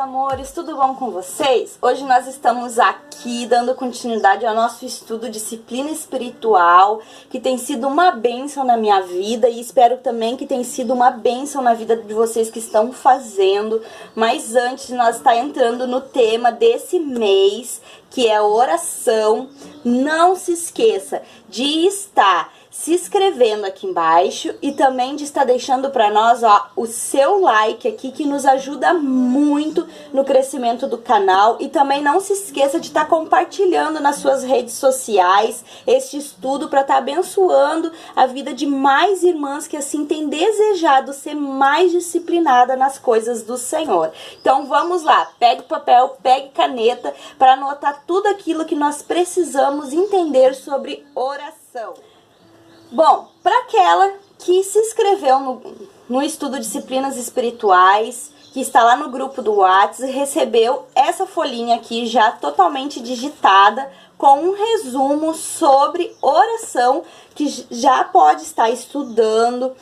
amores, tudo bom com vocês? Hoje nós estamos aqui dando continuidade ao nosso estudo Disciplina Espiritual, que tem sido uma bênção na minha vida e espero também que tenha sido uma bênção na vida de vocês que estão fazendo. Mas antes de nós estar entrando no tema desse mês, que é oração, não se esqueça de estar se inscrevendo aqui embaixo e também de estar deixando para nós, ó, o seu like aqui, que nos ajuda muito no crescimento do canal. E também não se esqueça de estar compartilhando nas suas redes sociais este estudo para estar abençoando a vida de mais irmãs que assim têm desejado ser mais disciplinada nas coisas do Senhor. Então vamos lá, pegue papel, pegue caneta para anotar tudo aquilo que nós precisamos entender sobre oração. Bom, para aquela que se inscreveu no estudo Disciplinas Espirituais, que está lá no grupo do WhatsApp, recebeu essa folhinha aqui já totalmente digitada, com um resumo sobre oração, que já pode estar estudando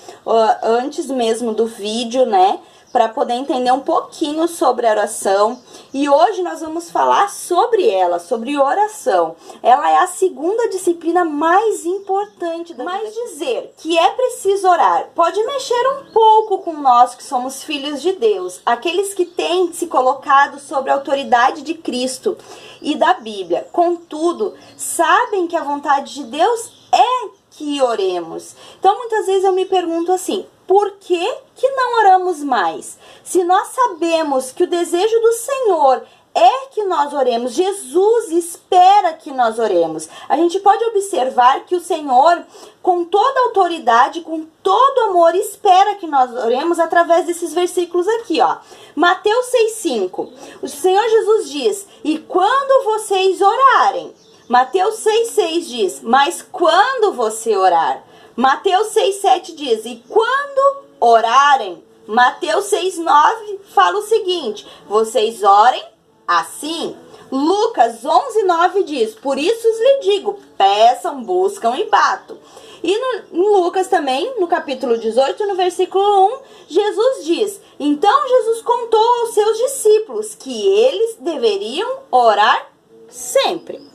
antes mesmo do vídeo, né? Para poder entender um pouquinho sobre a oração. E hoje nós vamos falar sobre ela, sobre oração. Ela é a segunda disciplina mais importante da vida. Mas dizer que é preciso orar pode mexer um pouco com nós que somos filhos de Deus, aqueles que têm se colocado sobre a autoridade de Cristo e da Bíblia. Contudo, sabem que a vontade de Deus é que oremos. Então muitas vezes eu me pergunto assim: por que não oramos mais? Se nós sabemos que o desejo do Senhor é que nós oremos, Jesus espera que nós oremos. A gente pode observar que o Senhor, com toda a autoridade, com todo amor, espera que nós oremos através desses versículos aqui, ó. Mateus 6,5. O Senhor Jesus diz: e quando vocês orarem. Mateus 6,6 diz: mas quando você orar. Mateus 6,7 diz: e quando orarem. Mateus 6,9 fala o seguinte: vocês orem assim. Lucas 11,9 diz: por isso lhe digo, peçam, buscam e batam. E em Lucas também, no capítulo 18, no versículo 1, Jesus diz: então Jesus contou aos seus discípulos que eles deveriam orar sempre.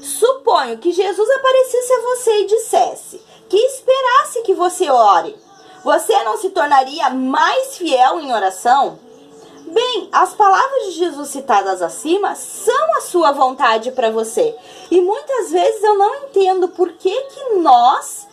Suponho que Jesus aparecesse a você e dissesse que esperasse que você ore. Você não se tornaria mais fiel em oração? Bem, as palavras de Jesus citadas acima são a sua vontade para você. E muitas vezes eu não entendo por que nós,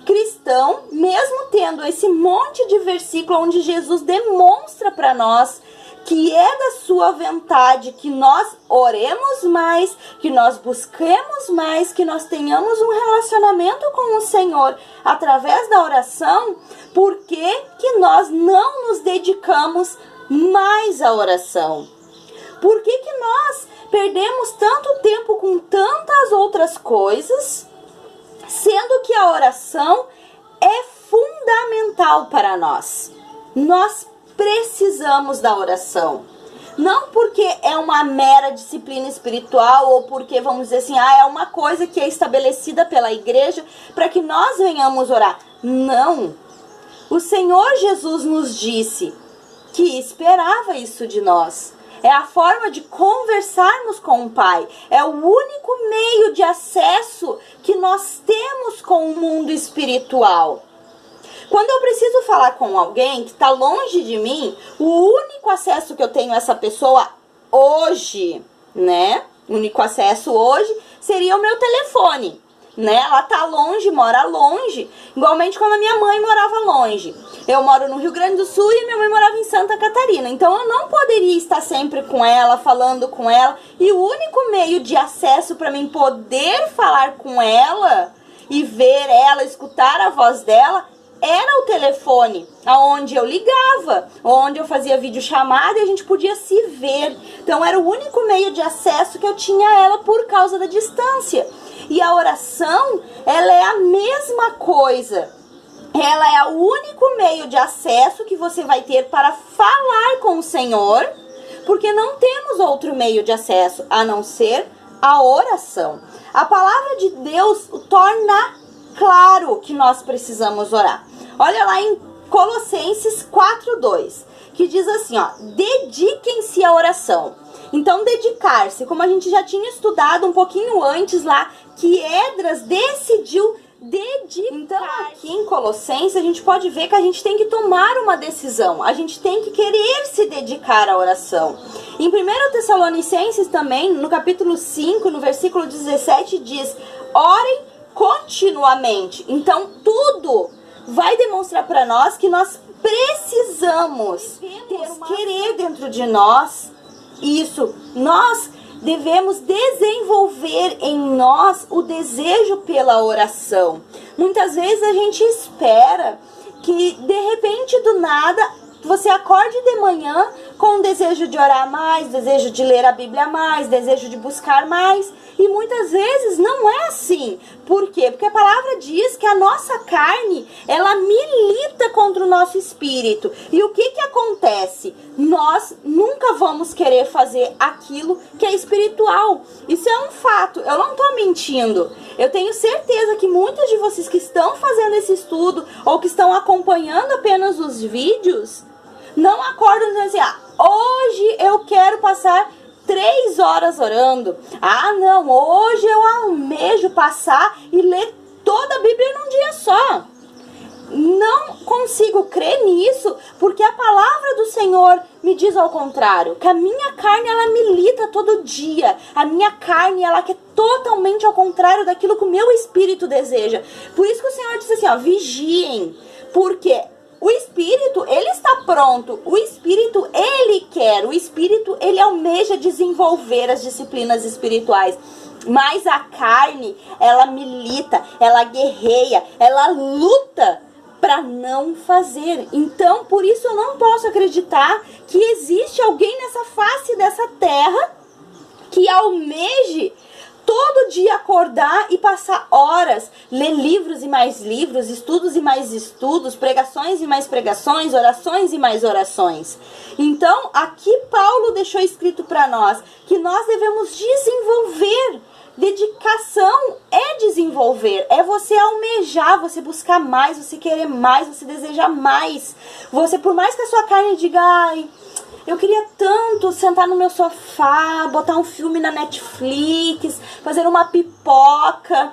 cristãos, mesmo tendo esse monte de versículo onde Jesus demonstra para nós que é da sua vontade que nós oremos mais, que nós busquemos mais, que nós tenhamos um relacionamento com o Senhor através da oração, por que nós não nos dedicamos mais à oração? Por que nós perdemos tanto tempo com tantas outras coisas, sendo que a oração é fundamental para nós? Nós precisamos da oração. Não porque é uma mera disciplina espiritual ou porque, vamos dizer assim, é uma coisa que é estabelecida pela igreja para que nós venhamos orar. Não. O Senhor Jesus nos disse que esperava isso de nós. É a forma de conversarmos com o Pai. É o único meio de acesso que nós temos com o mundo espiritual. Quando eu preciso falar com alguém que está longe de mim, o único acesso que eu tenho a essa pessoa hoje, né? O único acesso hoje seria o meu telefone, né? Ela tá longe, mora longe. Igualmente quando a minha mãe morava longe. Eu moro no Rio Grande do Sul e minha mãe morava em Santa Catarina. Então eu não poderia estar sempre com ela, falando com ela. E o único meio de acesso para mim poder falar com ela e ver ela, escutar a voz dela, era o telefone, aonde eu ligava, onde eu fazia videochamada e a gente podia se ver. Então era o único meio de acesso que eu tinha a ela por causa da distância. E a oração, ela é a mesma coisa. Ela é o único meio de acesso que você vai ter para falar com o Senhor, porque não temos outro meio de acesso a não ser a oração. A palavra de Deus torna claro que nós precisamos orar. Olha lá em Colossenses 4:2, que que diz assim, ó, dediquem-se à oração. Então, dedicar-se, como a gente já tinha estudado um pouquinho antes lá, que Esdras decidiu dedicar. Então, aqui em Colossenses, a gente pode ver que a gente tem que tomar uma decisão. A gente tem que querer se dedicar à oração. Em 1 Tessalonicenses também, no capítulo 5, no versículo 17, diz: orem continuamente. Então, tudo vai demonstrar para nós que nós precisamos querer dentro de nós isso. Nós devemos desenvolver em nós o desejo pela oração. Muitas vezes a gente espera que de repente do nada você acorde de manhã com o desejo de orar mais, desejo de ler a Bíblia mais, desejo de buscar mais. E muitas vezes não é assim. Por quê? Porque a palavra diz que a nossa carne, ela milita contra o nosso espírito. E o que acontece? Nós nunca vamos querer fazer aquilo que é espiritual. Isso é um fato. Eu não estou mentindo. Eu tenho certeza que muitos de vocês que estão fazendo esse estudo ou que estão acompanhando apenas os vídeos, não acordam dizendo assim, hoje eu quero passar 3 horas orando. Não, hoje eu almejo passar e ler toda a Bíblia num dia só. Não consigo crer nisso, porque a palavra do Senhor me diz ao contrário, que a minha carne, ela milita todo dia. A minha carne, ela quer totalmente ao contrário daquilo que o meu espírito deseja. Por isso que o Senhor diz assim, vigiem, porque o Espírito, ele está pronto. O Espírito, ele quer. O Espírito, ele almeja desenvolver as disciplinas espirituais. Mas a carne, ela milita, ela guerreia, ela luta para não fazer. Então, por isso eu não posso acreditar que existe alguém nessa face dessa terra que almeje todo dia acordar e passar horas, ler livros e mais livros, estudos e mais estudos, pregações e mais pregações, orações e mais orações. Então, aqui Paulo deixou escrito para nós que nós devemos desenvolver. Dedicação é desenvolver, é você almejar, você buscar mais, você querer mais, você desejar mais. Você, por mais que a sua carne diga, eu queria tanto sentar no meu sofá, botar um filme na Netflix, fazer uma pipoca.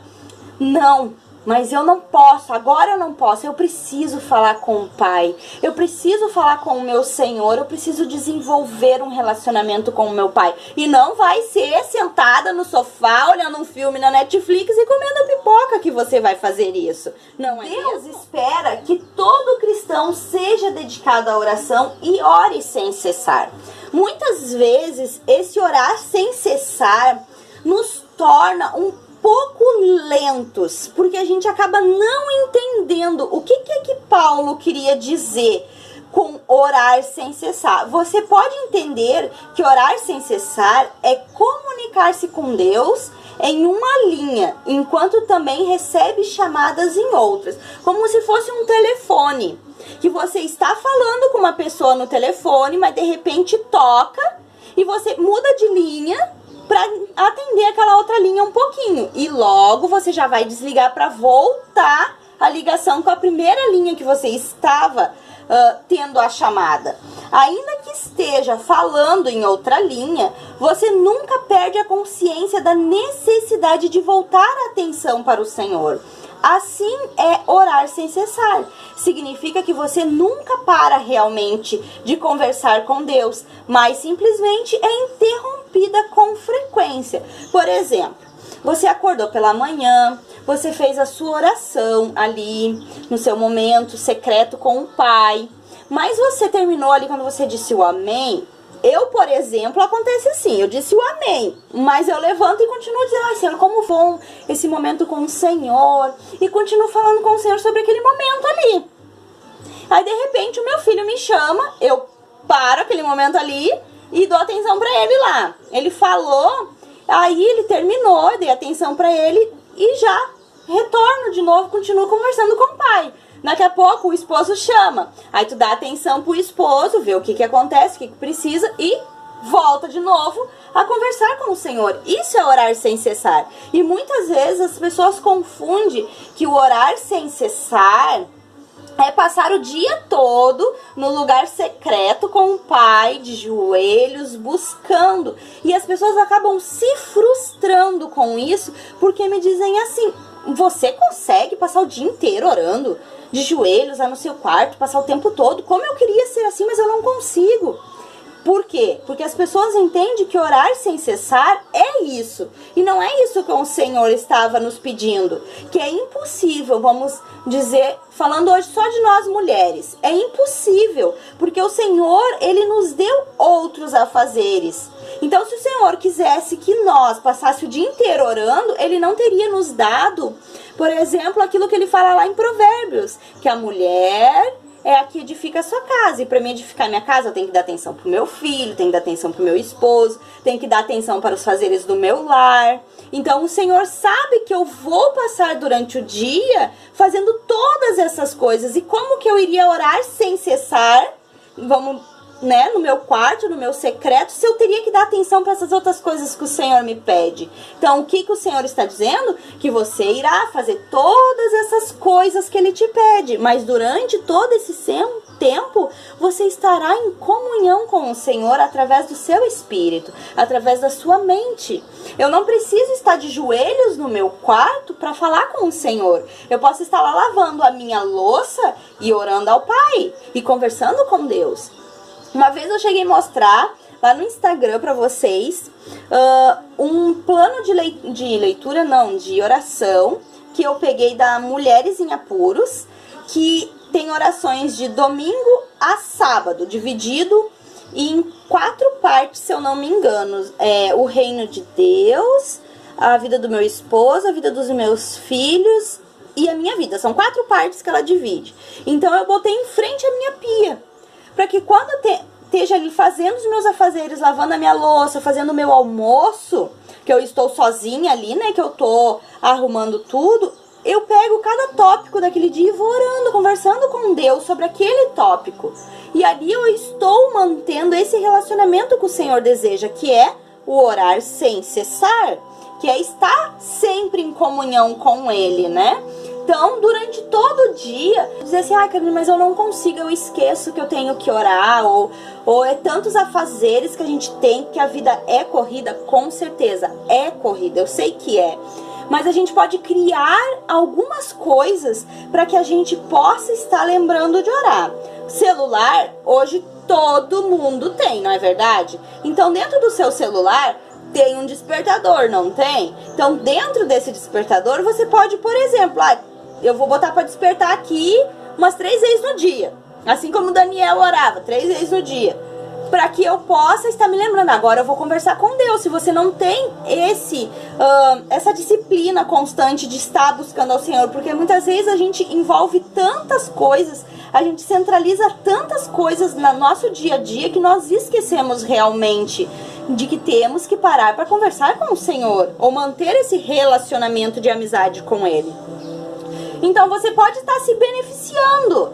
Não, mas eu não posso, agora eu não posso. Eu preciso falar com o Pai, eu preciso falar com o meu Senhor, eu preciso desenvolver um relacionamento com o meu Pai. E não vai ser sentada no sofá, olhando um filme na Netflix e comendo pipoca que você vai fazer isso. Não é? Deus espera que todo cristão seja dedicado à oração e ore sem cessar. Muitas vezes, esse orar sem cessar nos torna um pouco lentos, porque a gente acaba não entendendo o que é que Paulo queria dizer com orar sem cessar. Você pode entender que orar sem cessar é comunicar-se com Deus em uma linha, enquanto também recebe chamadas em outras, como se fosse um telefone, que você está falando com uma pessoa no telefone, mas de repente toca e você muda de linha para atender aquela outra linha um pouquinho. E logo você já vai desligar para voltar a ligação com a primeira linha que você estava tendo a chamada. Ainda que esteja falando em outra linha, você nunca perde a consciência da necessidade de voltar a atenção para o Senhor. Assim é orar sem cessar. Significa que você nunca para realmente de conversar com Deus, mas simplesmente é interrompida com frequência. Por exemplo, você acordou pela manhã, você fez a sua oração ali, no seu momento secreto com o Pai, mas você terminou ali quando você disse o amém. Eu, por exemplo, acontece assim, eu disse o amém, mas eu levanto e continuo dizendo, Senhor, como bom esse momento com o Senhor, e continuo falando com o Senhor sobre aquele momento ali. Aí, de repente, o meu filho me chama, eu paro aquele momento ali e dou atenção pra ele lá. Ele falou, aí ele terminou, eu dei atenção pra ele e já retorno de novo, continuo conversando com o Pai. Daqui a pouco o esposo chama, aí tu dá atenção pro esposo, vê o que acontece, o que precisa e volta de novo a conversar com o Senhor. Isso é orar sem cessar. E muitas vezes as pessoas confundem que o orar sem cessar é passar o dia todo no lugar secreto com o Pai, de joelhos, buscando. E as pessoas acabam se frustrando com isso, porque me dizem assim: você consegue passar o dia inteiro orando, de joelhos lá no seu quarto, passar o tempo todo? Como eu queria ser assim, mas eu não consigo. Por quê? Porque as pessoas entendem que orar sem cessar é isso. E não é isso que o Senhor estava nos pedindo. Que é impossível, vamos dizer, falando hoje só de nós mulheres. É impossível, porque o Senhor, Ele nos deu outros afazeres. Então, se o Senhor quisesse que nós passássemos o dia inteiro orando, Ele não teria nos dado, por exemplo, aquilo que Ele fala lá em Provérbios, que a mulher é a que edifica a sua casa. E para mim edificar minha casa, eu tenho que dar atenção pro meu filho, tenho que dar atenção pro meu esposo, tenho que dar atenção para os fazeres do meu lar. Então o Senhor sabe que eu vou passar durante o dia fazendo todas essas coisas. E como que eu iria orar sem cessar? Vamos, né, no meu quarto, no meu secreto, se eu teria que dar atenção para essas outras coisas que o Senhor me pede. Então, o que o Senhor está dizendo? Que você irá fazer todas essas coisas que Ele te pede, mas durante todo esse tempo, você estará em comunhão com o Senhor através do seu espírito, através da sua mente. Eu não preciso estar de joelhos no meu quarto para falar com o Senhor. Eu posso estar lá lavando a minha louça e orando ao Pai e conversando com Deus. Uma vez eu cheguei a mostrar lá no Instagram para vocês um plano de oração que eu peguei da Mulheres em Apuros, que tem orações de domingo a sábado, dividido em 4 partes, se eu não me engano. O reino de Deus, a vida do meu esposo, a vida dos meus filhos e a minha vida. São 4 partes que ela divide. Então eu botei em frente a minha pia, para que quando esteja ali fazendo os meus afazeres, lavando a minha louça, fazendo o meu almoço, que eu estou sozinha ali, né, que eu tô arrumando tudo, eu pego cada tópico daquele dia e vou orando, conversando com Deus sobre aquele tópico. E ali eu estou mantendo esse relacionamento que o Senhor deseja, que é o orar sem cessar, que é estar sempre em comunhão com Ele, né? Então, durante todo o dia, dizer assim: Carolina, mas eu não consigo, eu esqueço que eu tenho que orar, ou é tantos afazeres que a gente tem, que a vida é corrida. Com certeza, é corrida, eu sei que é. Mas a gente pode criar algumas coisas para que a gente possa estar lembrando de orar. Celular, hoje todo mundo tem, não é verdade? Então, dentro do seu celular tem um despertador, não tem? Então, dentro desse despertador, você pode, por exemplo, eu vou botar para despertar aqui umas 3 vezes no dia. Assim como o Daniel orava, 3 vezes no dia. Para que eu possa estar me lembrando. Agora eu vou conversar com Deus. Se você não tem essa disciplina constante de estar buscando ao Senhor. Porque muitas vezes a gente envolve tantas coisas, a gente centraliza tantas coisas no nosso dia a dia, que nós esquecemos realmente de que temos que parar para conversar com o Senhor, ou manter esse relacionamento de amizade com Ele. Então você pode estar se beneficiando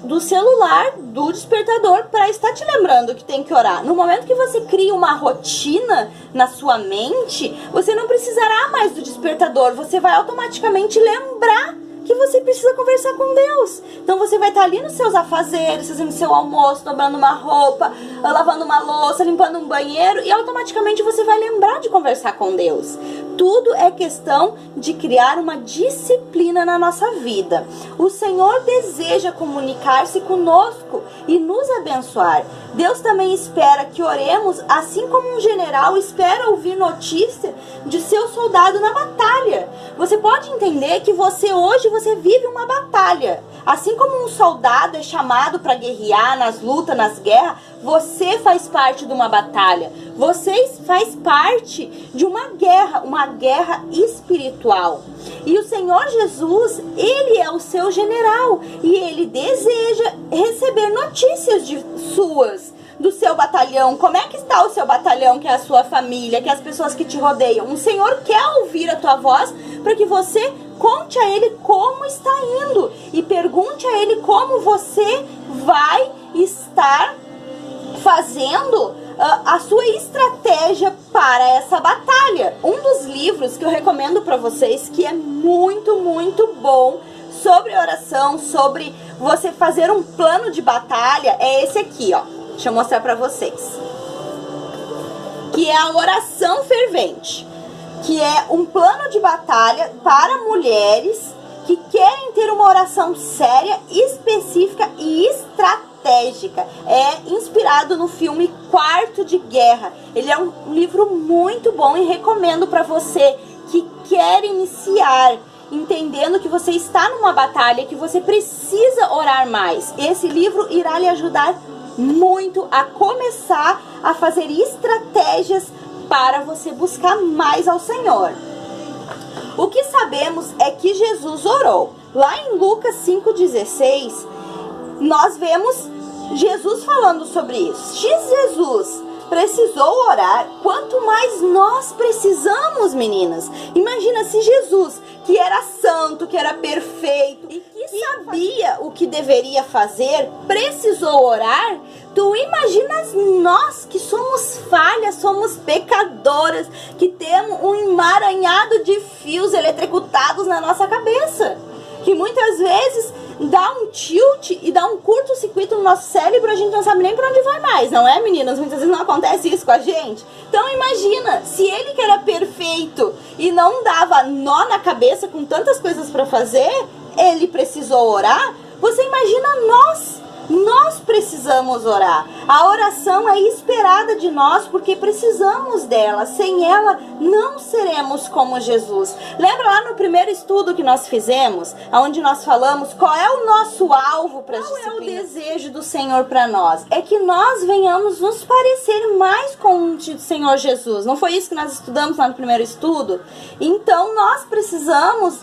do celular, do despertador, para estar te lembrando que tem que orar. No momento que você cria uma rotina na sua mente, você não precisará mais do despertador, você vai automaticamente lembrar que você precisa conversar com Deus. Então você vai estar ali nos seus afazeres, fazendo seu almoço, dobrando uma roupa, lavando uma louça, limpando um banheiro, e automaticamente você vai lembrar de conversar com Deus. Tudo é questão de criar uma disciplina na nossa vida. O Senhor deseja comunicar-se conosco e nos abençoar. Deus também espera que oremos, assim como um general espera ouvir notícia de seu soldado na batalha. Você pode entender que hoje você vive uma batalha. Assim como um soldado é chamado para guerrear nas lutas, nas guerras, você faz parte de uma batalha. Você faz parte de uma guerra espiritual. E o Senhor Jesus, Ele é o seu general. E Ele deseja receber notícias do seu batalhão. Como é que está o seu batalhão, que é a sua família, que é as pessoas que te rodeiam? O Senhor quer ouvir a tua voz para que você conte a Ele como está indo e pergunte a Ele como você vai estar fazendo a sua estratégia para essa batalha. Um dos livros que eu recomendo para vocês, que é muito, muito bom sobre oração, sobre você fazer um plano de batalha, é esse aqui, ó. Deixa eu mostrar pra vocês. Que é a oração fervente. Que é um plano de batalha para mulheres que querem ter uma oração séria, específica e estratégica. É inspirado no filme Quarto de Guerra. Ele é um livro muito bom e recomendo para você que quer iniciar, entendendo que você está numa batalha, que você precisa orar mais. Esse livro irá lhe ajudar muito a começar a fazer estratégias para você buscar mais ao Senhor. O que sabemos é que Jesus orou. Lá em Lucas 5,16, nós vemos Jesus falando sobre isso. Jesus precisou orar, quanto mais nós precisamos, meninas. Imagina se Jesus, que era santo, que era perfeito e que sabia o que deveria fazer, precisou orar. Tu imaginas nós que somos falhas, somos pecadoras, que temos um emaranhado de fios eletrocutados na nossa cabeça, que muitas vezes dá um tilt e dá um curto-circuito no nosso cérebro, a gente não sabe nem pra onde vai mais, não é, meninas? Muitas vezes não acontece isso com a gente. Então imagina, se ele que era perfeito e não dava nó na cabeça com tantas coisas pra fazer, ele precisou orar. Você imagina nós precisamos orar. A oração é esperada de nós porque precisamos dela. Sem ela, não seremos como Jesus. Lembra lá no primeiro estudo que nós fizemos, onde nós falamos qual é o nosso alvo para as disciplinas? Qual é o desejo do Senhor para nós? É que nós venhamos nos parecer mais com o Senhor Jesus. Não foi isso que nós estudamos lá no primeiro estudo? Então, nós precisamos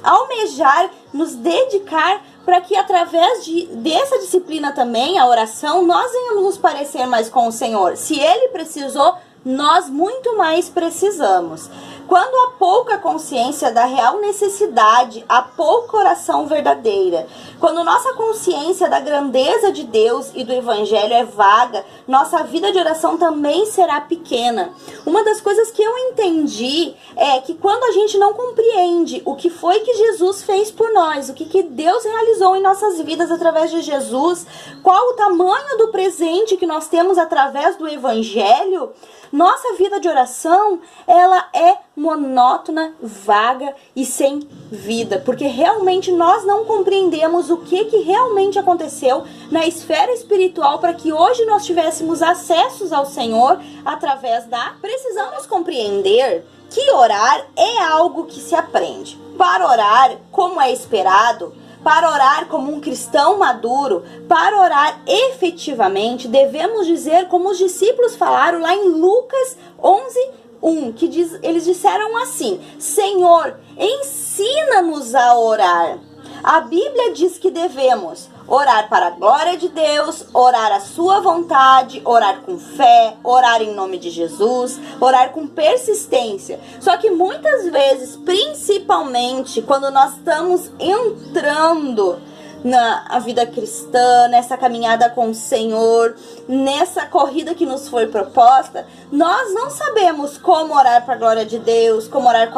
almejar, nos dedicar para que através dessa disciplina também, a oração, nós venhamos nos parecer mais com o Senhor. Se Ele precisou, nós muito mais precisamos. Quando há pouca consciência da real necessidade, há pouca oração verdadeira. Quando nossa consciência da grandeza de Deus e do Evangelho é vaga, nossa vida de oração também será pequena. Uma das coisas que eu entendi é que quando a gente não compreende o que foi que Jesus fez por nós, o que Deus realizou em nossas vidas através de Jesus, qual o tamanho do presente que nós temos através do Evangelho, nossa vida de oração, ela é monótona, vaga e sem vida, porque realmente nós não compreendemos o que realmente aconteceu na esfera espiritual para que hoje nós tivéssemos acessos ao Senhor através da... Precisamos compreender que orar é algo que se aprende. Para orar, como é esperado, para orar como um cristão maduro, para orar efetivamente, devemos dizer como os discípulos falaram lá em Lucas 11:1, que eles disseram assim: Senhor, ensina-nos a orar. A Bíblia diz que devemos orar para a glória de Deus, orar a sua vontade, orar com fé, orar em nome de Jesus, orar com persistência. Só que muitas vezes, principalmente quando nós estamos entrando na vida cristã, nessa caminhada com o Senhor, nessa corrida que nos foi proposta, nós não sabemos como orar para a glória de Deus, como orar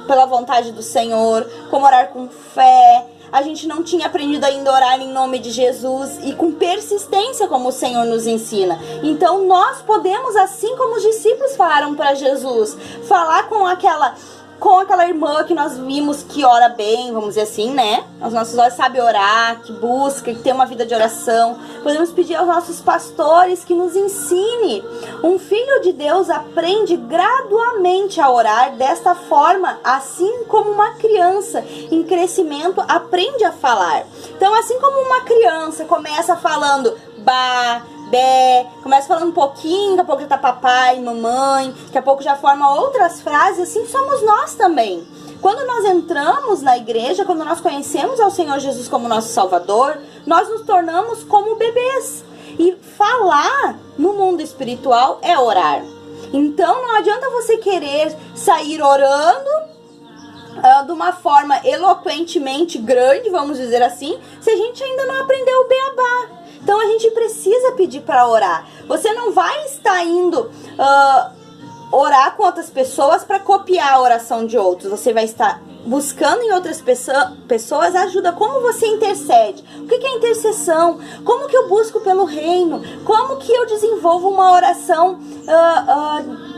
pela vontade do Senhor, como orar com fé. A gente não tinha aprendido ainda a orar em nome de Jesus e com persistência como o Senhor nos ensina. Então nós podemos, assim como os discípulos falaram para Jesus, falar com aquela irmã que nós vimos que ora bem, vamos dizer assim, né? Os nossos olhos sabem orar, que busca, que tem uma vida de oração. Podemos pedir aos nossos pastores que nos ensine. Um filho de Deus aprende gradualmente a orar desta forma, assim como uma criança em crescimento aprende a falar. Então, assim como uma criança começa falando ba, bé, começa falando um pouquinho, daqui a pouco já tá papai, mamãe, daqui a pouco já forma outras frases, assim somos nós também. Quando nós entramos na igreja, quando nós conhecemos ao Senhor Jesus como nosso Salvador, nós nos tornamos como bebês. E falar no mundo espiritual é orar. Então não adianta você querer sair orando de uma forma eloquentemente grande, vamos dizer assim, se a gente ainda não aprendeu o beabá. Então a gente precisa pedir para orar. Você não vai estar indo orar com outras pessoas para copiar a oração de outros. Você vai estar buscando em outras pessoas ajuda. Como você intercede? O que é intercessão? Como que eu busco pelo reino? Como que eu desenvolvo uma oração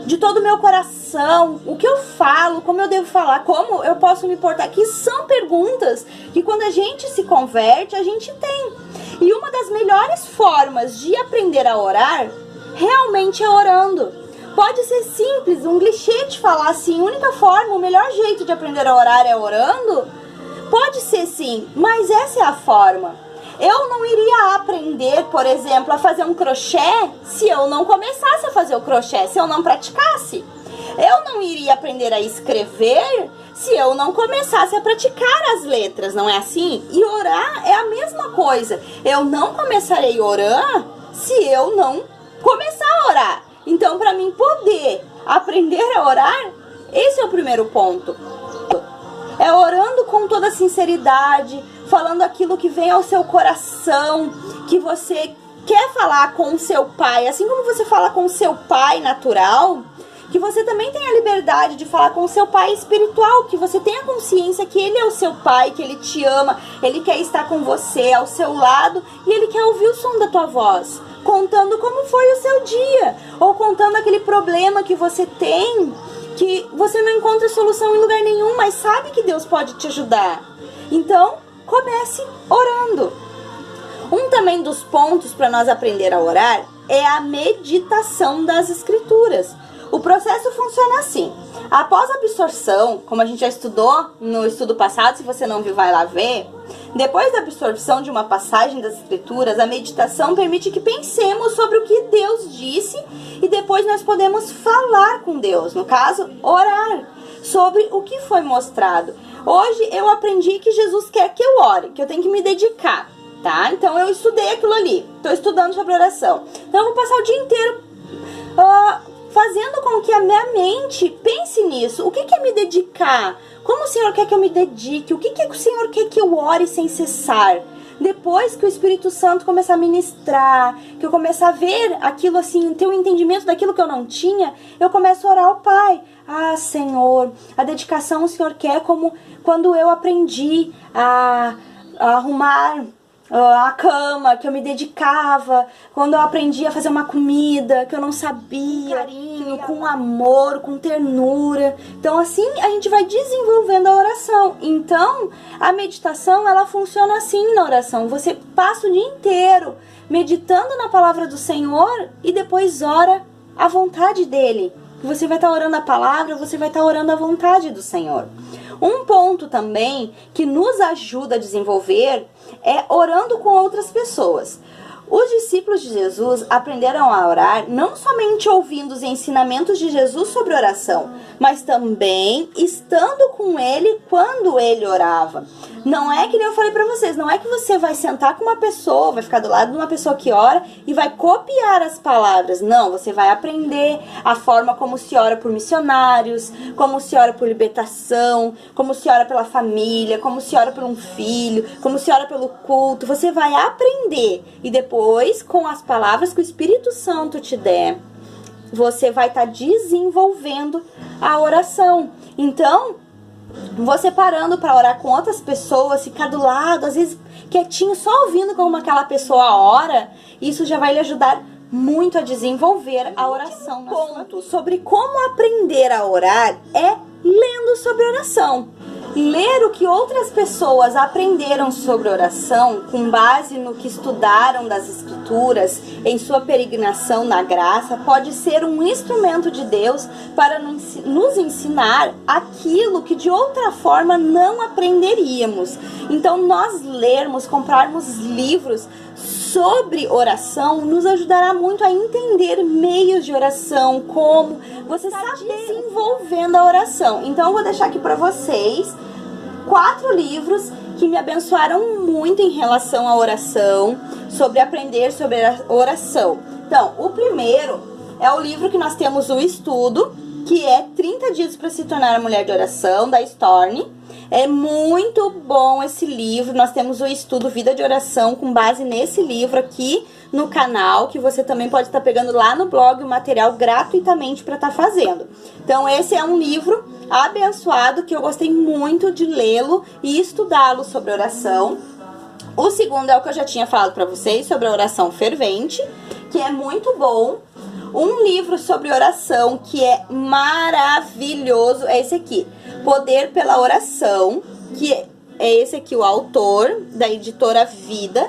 de todo o meu coração? O que eu falo? Como eu devo falar? Como eu posso me portar? Que são perguntas que quando a gente se converte, a gente tem. E uma das melhores formas de aprender a orar realmente é orando. Pode ser simples, um clichê de falar assim, a única forma, o melhor jeito de aprender a orar é orando? Pode ser sim, mas essa é a forma. Eu não iria aprender, por exemplo, a fazer um crochê se eu não começasse a fazer o crochê, se eu não praticasse. Eu não iria aprender a escrever se eu não começasse a praticar as letras, não é assim? E orar é a mesma coisa. Eu não começarei a orar se eu não começar a orar. Então, para mim poder aprender a orar, esse é o primeiro ponto. É orando com toda sinceridade, falando aquilo que vem ao seu coração, que você quer falar com o seu pai. Assim como você fala com o seu pai natural, que você também tem a liberdade de falar com o seu pai espiritual, que você tenha consciência que ele é o seu pai, que ele te ama, ele quer estar com você, ao seu lado, e ele quer ouvir o som da tua voz, contando como foi o seu dia, ou contando aquele problema que você tem, que você não encontra solução em lugar nenhum, mas sabe que Deus pode te ajudar. Então, comece orando. Um também dos pontos para nós aprender a orar é a meditação das Escrituras. O processo funciona assim. Após a absorção, como a gente já estudou no estudo passado, se você não viu, vai lá ver. Depois da absorção de uma passagem das Escrituras, a meditação permite que pensemos sobre o que Deus disse e depois nós podemos falar com Deus, no caso, orar sobre o que foi mostrado. Hoje eu aprendi que Jesus quer que eu ore, que eu tenho que me dedicar, tá? Então eu estudei aquilo ali, estou estudando sobre oração. Então eu vou passar o dia inteiro fazendo com que a minha mente pense nisso. O que é me dedicar? Como o Senhor quer que eu me dedique? O que o Senhor quer que eu ore sem cessar? Depois que o Espírito Santo começar a ministrar, que eu começar a ver aquilo assim, ter um entendimento daquilo que eu não tinha, eu começo a orar ao Pai. Ah, Senhor, a dedicação o Senhor quer como quando eu aprendi a arrumar a cama, que eu me dedicava, quando eu aprendi a fazer uma comida que eu não sabia, com carinho, com amor, com ternura. Então assim a gente vai desenvolvendo a oração. Então a meditação, ela funciona assim na oração. Você passa o dia inteiro meditando na palavra do Senhor e depois ora a vontade dele. Você vai estar orando a palavra, você vai estar orando a vontade do Senhor. Um ponto também que nos ajuda a desenvolver é orando com outras pessoas. Os discípulos de Jesus aprenderam a orar não somente ouvindo os ensinamentos de Jesus sobre oração, mas também estando com ele quando ele orava. Não é que nem eu falei pra vocês, não é que você vai sentar com uma pessoa, vai ficar do lado de uma pessoa que ora e vai copiar as palavras. Não, você vai aprender a forma como se ora por missionários, como se ora por libertação, como se ora pela família, como se ora por um filho, como se ora pelo culto. Você vai aprender e depois, com as palavras que o Espírito Santo te der, você vai estar desenvolvendo a oração. Então, você parando para orar com outras pessoas, ficar do lado, às vezes quietinho, só ouvindo como aquela pessoa ora, isso já vai lhe ajudar muito a desenvolver a oração. Um ponto sobre como aprender a orar é lendo sobre oração. Ler o que outras pessoas aprenderam sobre oração, com base no que estudaram das Escrituras, em sua peregrinação na graça, pode ser um instrumento de Deus para nos ensinar aquilo que de outra forma não aprenderíamos. Então, nós lermos, comprarmos livros sobre oração, nos ajudará muito a entender meios de oração, como você está desenvolvendo a oração. Então, eu vou deixar aqui para vocês 4 livros que me abençoaram muito em relação à oração, sobre aprender sobre a oração. Então, o primeiro é o livro que nós temos o estudo, que é 30 dias para se tornar a mulher de oração, da Storni. É muito bom esse livro. Nós temos o estudo Vida de Oração com base nesse livro aqui no canal, que você também pode estar pegando lá no blog o material gratuitamente para estar fazendo. Então esse é um livro abençoado que eu gostei muito de lê-lo e estudá-lo sobre oração. O segundo é o que eu já tinha falado para vocês, sobre a oração fervente, que é muito bom. Um livro sobre oração que é maravilhoso é esse aqui, Poder pela Oração, que é esse aqui o autor, da editora Vida.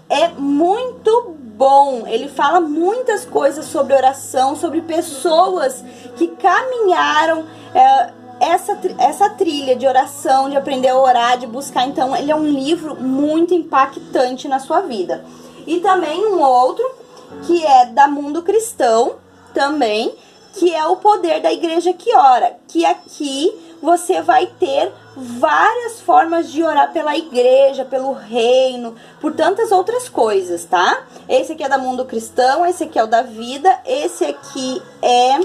É muito bom, ele fala muitas coisas sobre oração, sobre pessoas que caminharam essa trilha de oração, de aprender a orar, de buscar. Então ele é um livro muito impactante na sua vida. E também um outro que é da Mundo Cristão também, que é o Poder da Igreja que Ora, que aqui você vai ter várias formas de orar pela igreja, pelo reino, por tantas outras coisas, tá? Esse aqui é da Mundo Cristão, esse aqui é o da Vida, esse aqui é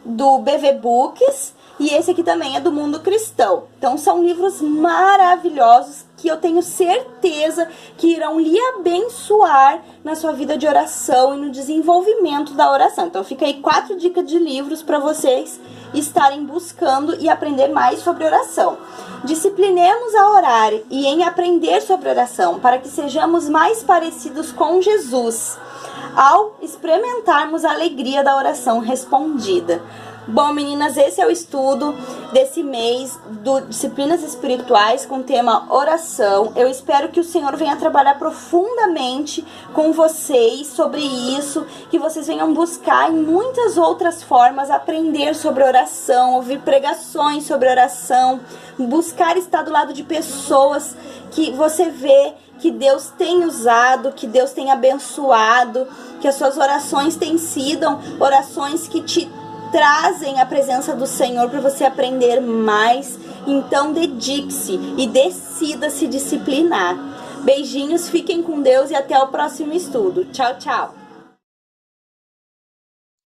do BV Books e esse aqui também é do Mundo Cristão. Então são livros maravilhosos que eu tenho certeza que irão lhe abençoar na sua vida de oração e no desenvolvimento da oração. Então fica aí 4 dicas de livros para vocês estarem buscando e aprender mais sobre oração. Disciplinemos a orar e em aprender sobre oração, para que sejamos mais parecidos com Jesus, ao experimentarmos a alegria da oração respondida. Bom, meninas, esse é o estudo desse mês do Disciplinas Espirituais com o tema oração. Eu espero que o Senhor venha trabalhar profundamente com vocês sobre isso, que vocês venham buscar em muitas outras formas aprender sobre oração, ouvir pregações sobre oração, buscar estar do lado de pessoas que você vê que Deus tem usado, que Deus tem abençoado, que as suas orações têm sido orações que te trazem a presença do Senhor para você aprender mais. Então dedique-se e decida se disciplinar. Beijinhos, fiquem com Deus e até o próximo estudo. Tchau, tchau!